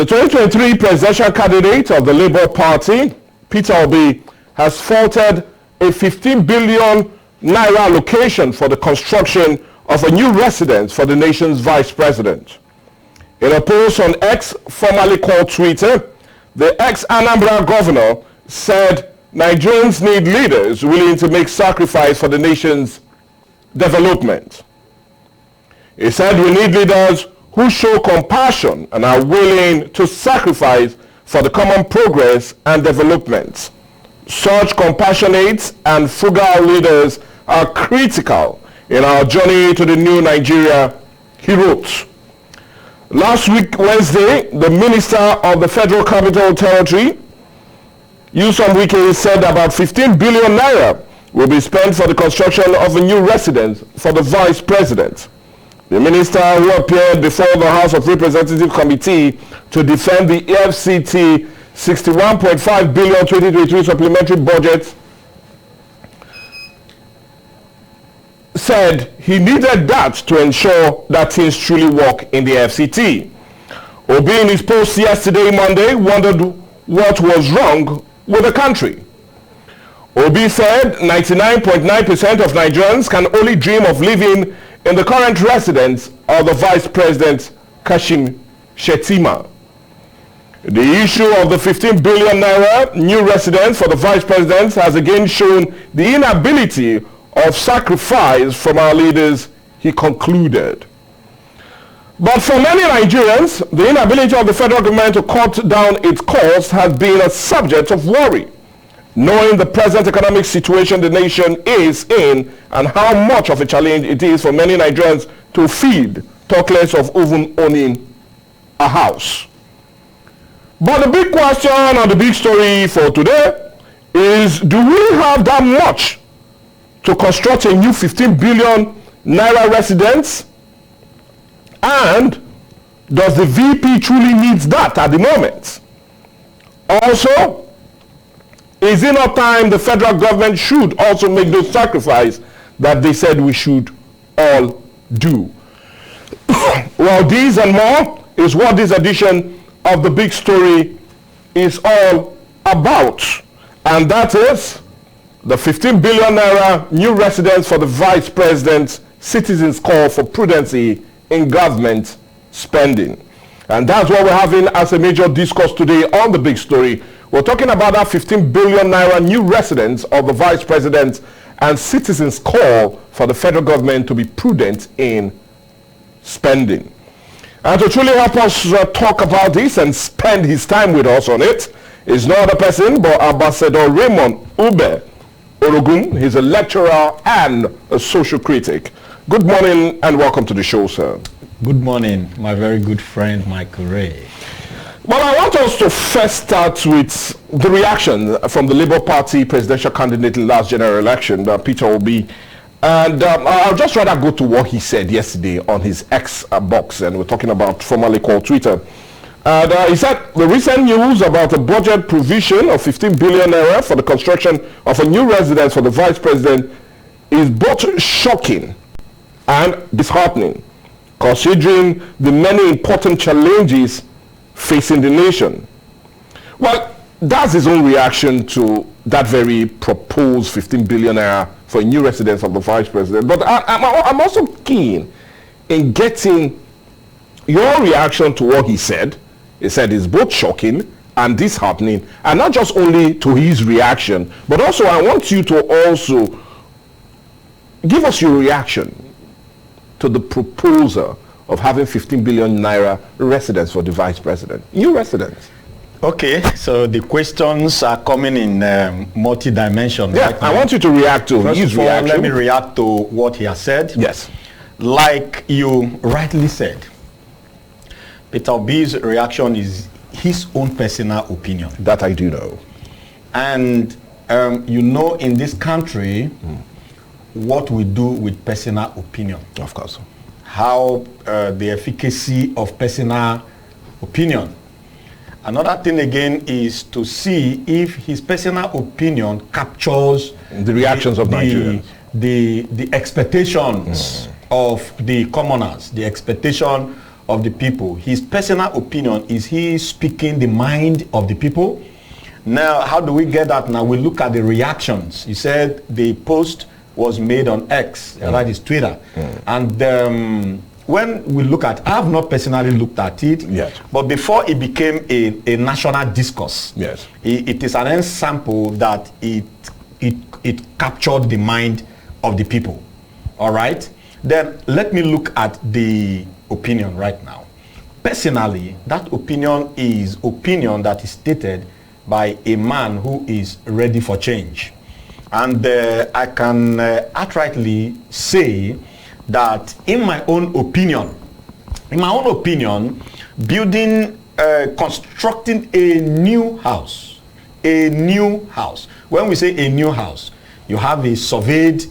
The 2023 presidential candidate of the Labour Party, Peter Obi, has faulted a 15 billion Naira allocation for the construction of a new residence for the nation's vice president. In a post on X, formerly called Twitter, the ex-Anambra governor said Nigerians need leaders willing to make sacrifice for the nation's development. He said we need leaders who show compassion and are willing to sacrifice for the common progress and development. Such compassionate and frugal leaders are critical in our journey to the new Nigeria, he wrote. Last week, Wednesday, the Minister of the Federal Capital Territory, Nyesom Wike, said about 15 billion Naira will be spent for the construction of a new residence for the Vice President. The minister, who appeared before the House of Representatives Committee to defend the FCT 61.5 billion 2023 supplementary budget, said he needed that to ensure that things truly work in the FCT. Obi, in his post yesterday, Monday, wondered what was wrong with the country. Obi said 99.9% of Nigerians can only dream of living in the current residence of the Vice President, Kashim Shettima. The issue of the 15 billion Naira new residence for the Vice President has again shown the inability of sacrifice from our leaders, he concluded. But for many Nigerians, the inability of the federal government to cut down its costs has been a subject of worry, knowing the present economic situation the nation is in and how much of a challenge it is for many Nigerians to feed, talk less of even owning a house. But the big question and the big story for today is, do we have that much to construct a new 15 billion Naira residence? And does the VP truly need that at the moment? Also, is it not time the federal government should also make those sacrifices that they said we should all do? Well, these and more is what this edition of the big story is all about. And that is the 15 billion Naira new residence for the Vice President's citizens' call for prudency in government spending. And that's what we're having as a major discourse today on the big story. We're talking about that 15 billion Naira new residence of the Vice President and citizens' call for the federal government to be prudent in spending. And to truly help us talk about this and spend his time with us on it is no other person but Ambassador Raymond Ube Orogun. He's a lecturer and a social critic. Good morning and welcome to the show, sir. Good morning, my very good friend, Michael Ray. Well, I want us to first start with the reaction from the Labour Party presidential candidate in last general election, Peter Obi. And I'll just rather go to what he said yesterday on his X box, and we're talking about formerly called Twitter. And he said the recent news about a budget provision of 15 billion Naira for the construction of a new residence for the Vice President is both shocking and disheartening, considering the many important challenges facing the nation. Well, that's his own reaction to that very proposed 15 billion Naira for a new residence of the Vice President. But I'm also keen in getting your reaction to what he said. He said it's both shocking and disheartening, and not just only to his reaction, but also I want you to also give us your reaction to the proposal of having 15 billion Naira residence for the Vice President. New residence. Okay, so the questions are coming in multi-dimension. Yeah, right, I want you to react to his reaction. Let me react to what he has said. Yes. Like you rightly said, Peter Obi's reaction is his own personal opinion. That I do know. And you know, in this country, what we do with personal opinion. Of course. How the efficacy of personal opinion. Another thing again is to see if his personal opinion captures the reactions of Nigerians. The expectations of the commoners, the expectation of the people. His personal opinion, is he speaking the mind of the people? Now, how do we get that? Now we look at the reactions. He said the post was made on X, that is Twitter. And when we look at, I have not personally looked at it, but before it became a national discourse, it is an example that it captured the mind of the people. All right? Then let me look at the opinion right now. Personally, that opinion is opinion that is stated by a man who is ready for change. And I can outrightly say that in my own opinion, building, constructing a new house. When we say a new house, you have a surveyed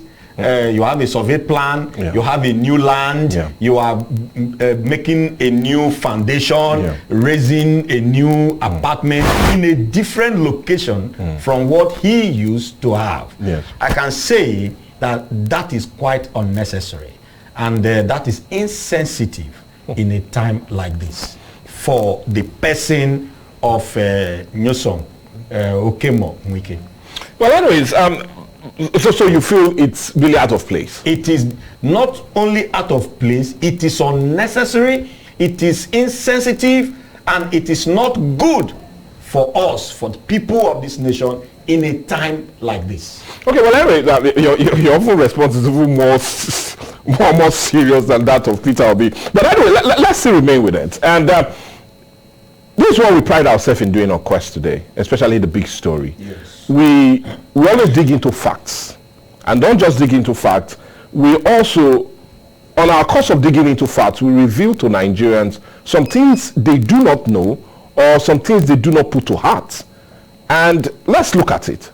plan, you have a new land, you are making a new foundation, raising a new apartment in a different location from what he used to have. I can say that is quite unnecessary, and that is insensitive in a time like this for the person of Nyosom Okemo Nwike. Well, anyways, so you feel it's really out of place? It is not only out of place, it is unnecessary, it is insensitive, and it is not good for us, for the people of this nation, in a time like this. Okay, well, anyway, your often response is even more serious than that of Peter Obi. But anyway, let's still remain with it. And this is what we pride ourselves in doing on Quest today, especially the big story. We always dig into facts, and don't just dig into facts. We also, on our course of digging into facts, we reveal to Nigerians some things they do not know, or some things they do not put to heart. And let's look at it.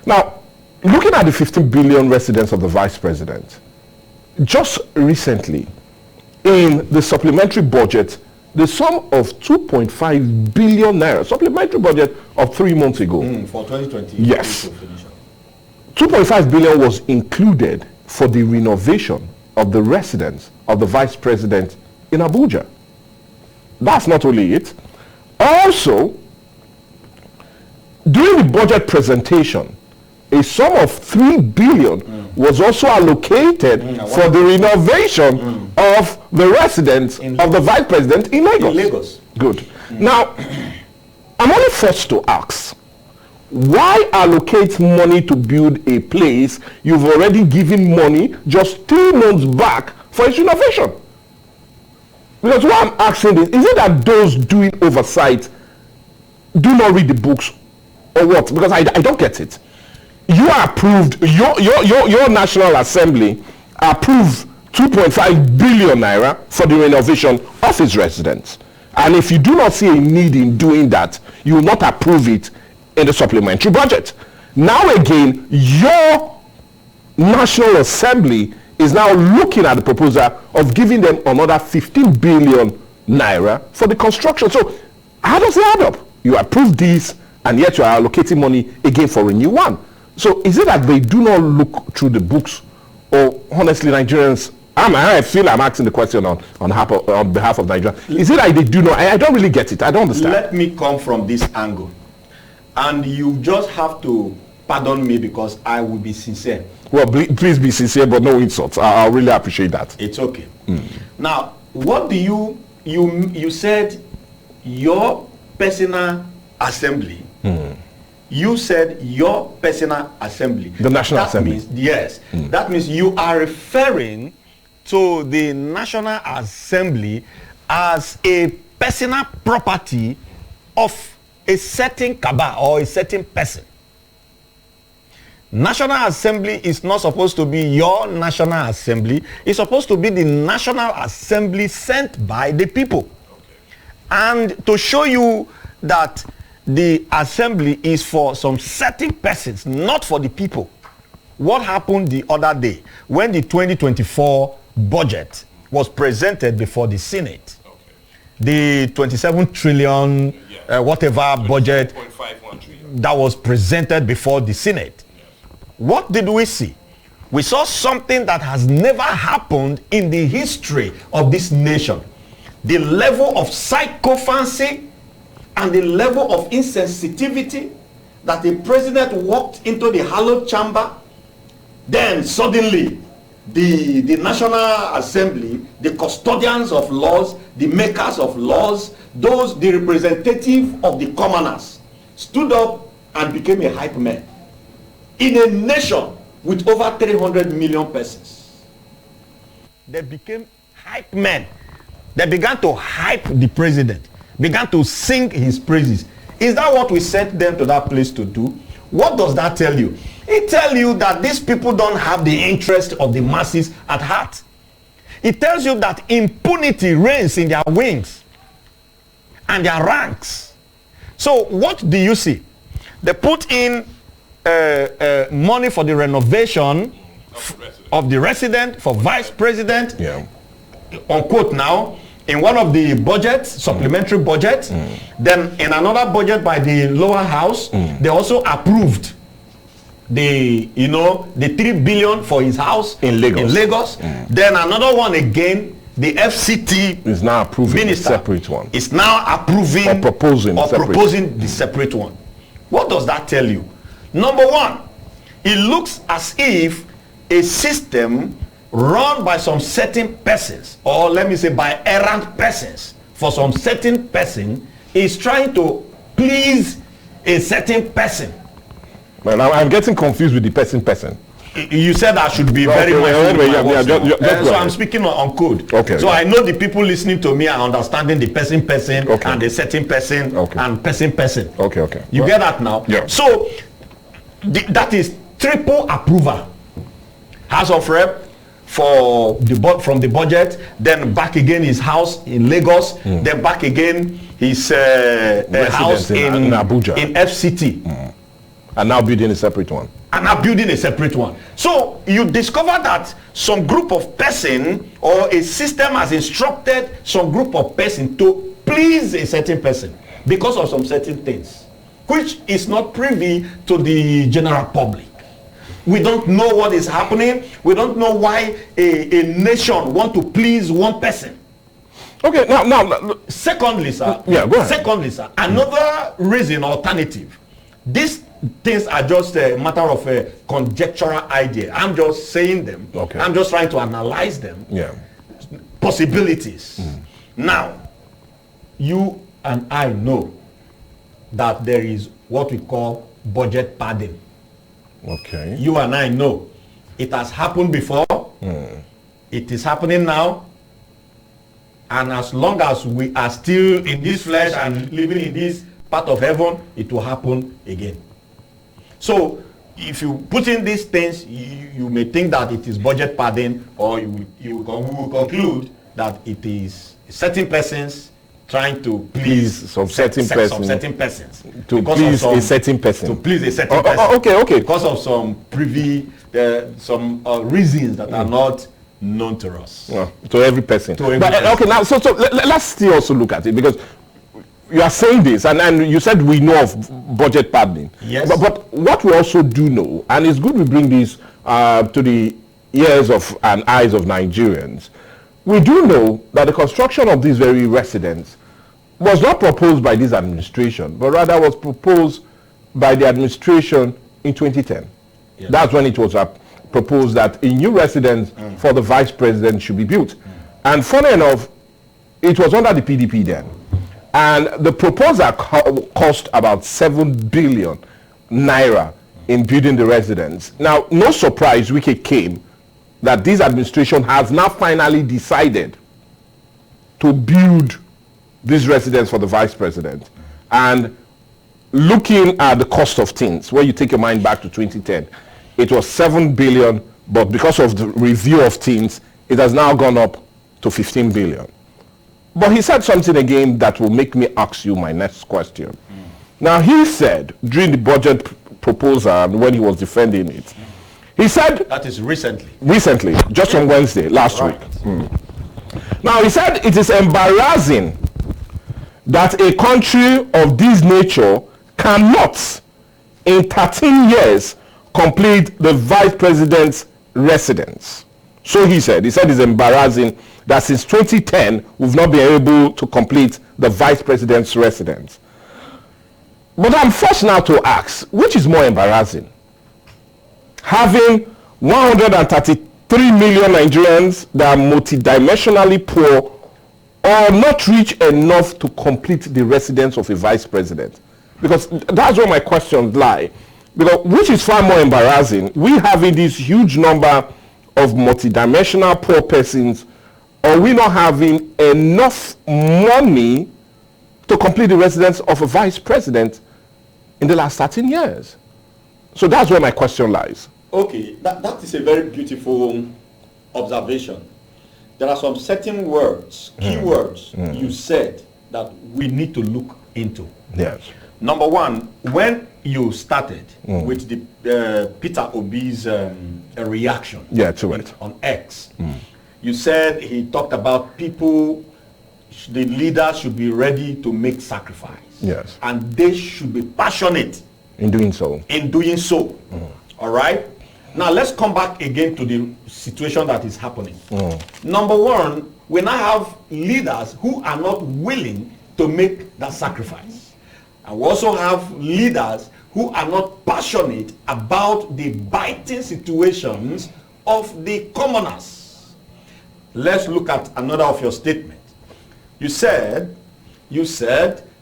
Now, looking at the 15 billion residents of the vice president, just recently, in the supplementary budget, the sum of 2.5 billion naira, supplementary budget of 3 months ago. For 2020. Yes. 2.5 billion was included for the renovation of the residence of the vice president in Abuja. That's not only it. Also, during the budget presentation, a sum of 3 billion was also allocated for the renovation of the residence of the vice president in Lagos. Good. Now, I'm only forced to ask, why allocate money to build a place you've already given money just 3 months back for its renovation? Because what I'm asking is it that those doing oversight do not read the books, or what? Because I don't get it. You approved, your National Assembly approved 2.5 billion naira for the renovation of its residents. And if you do not see a need in doing that, you will not approve it in the supplementary budget. Now again, your National Assembly is now looking at the proposal of giving them another 15 billion naira for the construction. So how does it add up? You approve this, and yet you are allocating money again for a new one. So is it that they do not look through the books, or honestly, Nigerians, I feel I'm asking the question on behalf of Nigerians. Is it that they do not? I don't really get it. I don't understand. Let me come from this angle. And you just have to pardon me because I will be sincere. Well, please be sincere, but no insults. I'll really appreciate that. It's okay. Now, what do you said your personal assembly. You said your personal assembly. The National Assembly. Means, yes. That means you are referring to the National Assembly as a personal property of a certain cabal or a certain person. National Assembly is not supposed to be your National Assembly. It's supposed to be the National Assembly sent by the people. And to show you that the assembly is for some certain persons, not for the people. What happened the other day when the 2024 budget was presented before the Senate? The 27 trillion whatever budget that was presented before the Senate. What did we see? We saw something that has never happened in the history of this nation. the level of sycophancy and the level of insensitivity that the president walked into the hallowed chamber, then suddenly the National Assembly, the custodians of laws, the makers of laws, those the representative of the commoners, stood up and became a hype man in a nation with over 300 million persons. They became hype men. They began to hype the president, began to sing his praises. Is that what we sent them to that place to do? What does that tell you? It tells you that these people don't have the interest of the masses at heart. It tells you that impunity reigns in their wings and their ranks. So what do you see? They put in money for the renovation of the resident, for vice president, unquote now, in one of the budgets, supplementary budget. Then in another budget by the lower house, they also approved the 3 billion for his house in Lagos. Then another one again, the FCT is now approving minister the separate one. Is now approving or proposing the separate one. What does that tell you? Number one, it looks as if a system run by some certain persons, or let me say by errant persons, for some certain person is trying to please a certain person. Well, I'm getting confused with the person. You said I should be very mindful. So I'm speaking on code. Okay. So I know the people listening to me are understanding the person and the certain person and person. Okay. You get that now? Yeah. So that is triple approval. House of Rep from the budget, then back again his house in Lagos, then back again his house in Abuja, in FCT. And now building a separate one. So you discover that some group of person or a system has instructed some group of person to please a certain person because of some certain things, which is not privy to the general public. We don't know what is happening. We don't know why a nation want to please one person. Okay, now. Secondly, sir. Yeah, go ahead. Secondly, sir. Another reason, alternative. These things are just a matter of a conjectural idea. I'm just saying them. Okay. I'm just trying to analyze them. Yeah. Possibilities. Now, you and I know that there is what we call budget padding. Okay. You and I know it has happened before. It is happening now. And as long as we are still in this flesh and living in this part of heaven, it will happen again. So if you put in these things, you may think that it is budget padding, or you will conclude that it is certain persons trying to please some certain persons to please a certain person. Okay. Because of some reasons that are not known to us. To every person. Okay, now so let's still also look at it, because you are saying this, and you said we know of budget padding. Yes. But what we also do know, and it's good we bring this to the ears of and eyes of Nigerians, we do know that the construction of these very residents was not proposed by this administration, but rather was proposed by the administration in 2010. Yes. That's when it was proposed that a new residence for the vice president should be built. And funny enough, it was under the PDP then. And the proposal cost about 7 billion naira in building the residence. Now, no surprise, Wike came that this administration has now finally decided to build this residence for the vice president. And looking at the cost of things, when you take your mind back to 2010, it was 7 billion, but because of the review of things, it has now gone up to 15 billion. But he said something again that will make me ask you my next question. Now, he said during the budget proposal and when he was defending it, he said... That is recently. Recently, just on Wednesday, last week. Now, he said it is embarrassing that a country of this nature cannot, in 13 years, complete the vice president's residence. So he said it's embarrassing that since 2010, we've not been able to complete the vice president's residence. But I'm forced now to ask, which is more embarrassing? Having 133 million Nigerians that are multidimensionally poor or not rich enough to complete the residence of a vice president? Because that's where my questions lie. Because which is far more embarrassing, we having this huge number of multidimensional poor persons, or we not having enough money to complete the residence of a vice president in the last 13 years? So that's where my question lies. Okay, that is a very beautiful observation. There are some certain words, keywords you said that we need to look into. Yes. Number one, when you started with the Peter Obi's reaction to it on X, you said he talked about people, the leaders should be ready to make sacrifice. Yes. And they should be passionate in doing so. All right? Now let's come back again to the situation that is happening. Number one, we now have leaders who are not willing to make that sacrifice. And we also have leaders who are not passionate about the biting situations of the commoners. Let's look at another of your statements. You said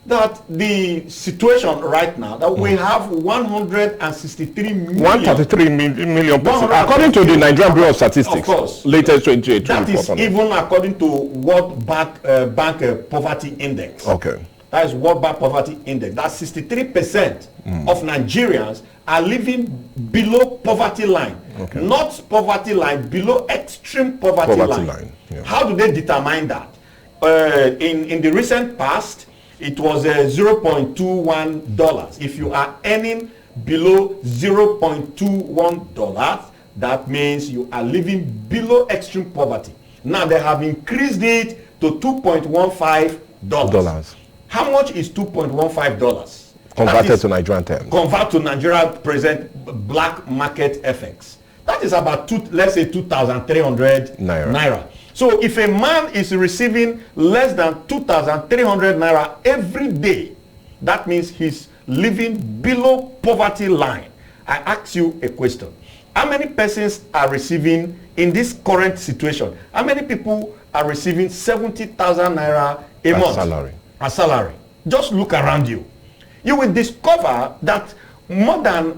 that the situation right now, that we have 163 million. 133 million persons, according to the Nigerian Bureau of Statistics. Of course. Latest 2018 That is even according to World Bank Poverty Index. Okay. That is World Bank Poverty Index. That's 63% of Nigerians are living below poverty line. Okay. Not poverty line, below extreme poverty line. Yeah. How do they determine that? In the recent past, it was $0.21. If you are earning below $0.21, that means you are living below extreme poverty. Now they have increased it to $2.15. How much is $2.15? Converted to Nigerian terms. Convert to Nigeria present black market FX. That is about let's say 2,300 naira. So if a man is receiving less than 2,300 naira every day, that means he's living below poverty line. I ask you a question. How many persons are receiving, in this current situation, how many people are receiving 70,000 naira a month? A salary. Just look around you. You will discover that more than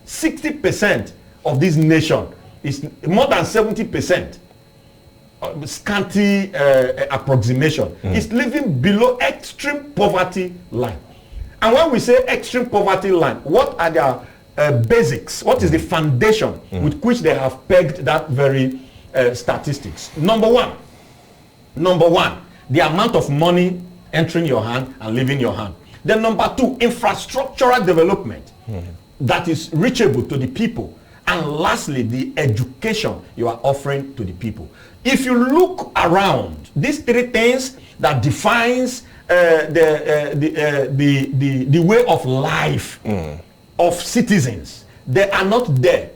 60% of this nation is more than 70%. Scanty approximation is living below extreme poverty line. And when we say extreme poverty line, what are their basics? What is the foundation with which they have pegged that very statistics? Number one, the amount of money entering your hand and leaving your hand. Then number two, infrastructural development that is reachable to the people. And lastly, the education you are offering to the people. If you look around, these three things that defines the way of life of citizens, they are not there.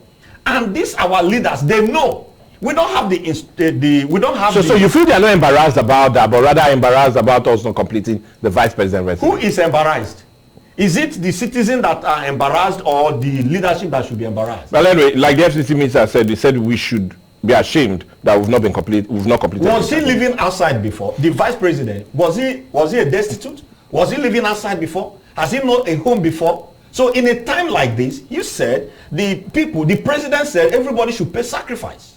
And these our leaders, they know. We don't have So you feel they are not embarrassed about that, but rather embarrassed about us not completing the vice president residence? Who is embarrassed? Is it the citizens that are embarrassed or the leadership that should be embarrassed? Well, anyway, like the FCC minister said, they said we should be ashamed that we've not completed. Was he living outside before? The vice president, was he a destitute? Was he living outside before? Has he not a home before? So in a time like this, you said the president said everybody should pay sacrifice.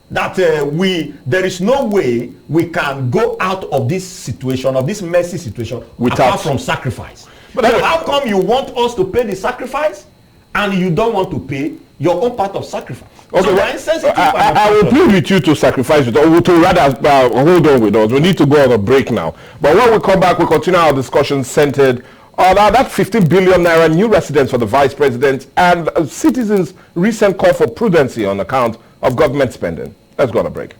That there is no way we can go out of this situation, of this messy situation, apart from sacrifice. But so how come you want us to pay the sacrifice and you don't want to pay your own part of sacrifice? Okay, so I will plead with you to sacrifice it, or to rather hold on with us. We need to go on a break now. But when we come back, we'll continue our discussion centered on that 15 billion naira new residence for the vice president and citizens' recent call for prudency on account of government spending. Let's go on a break.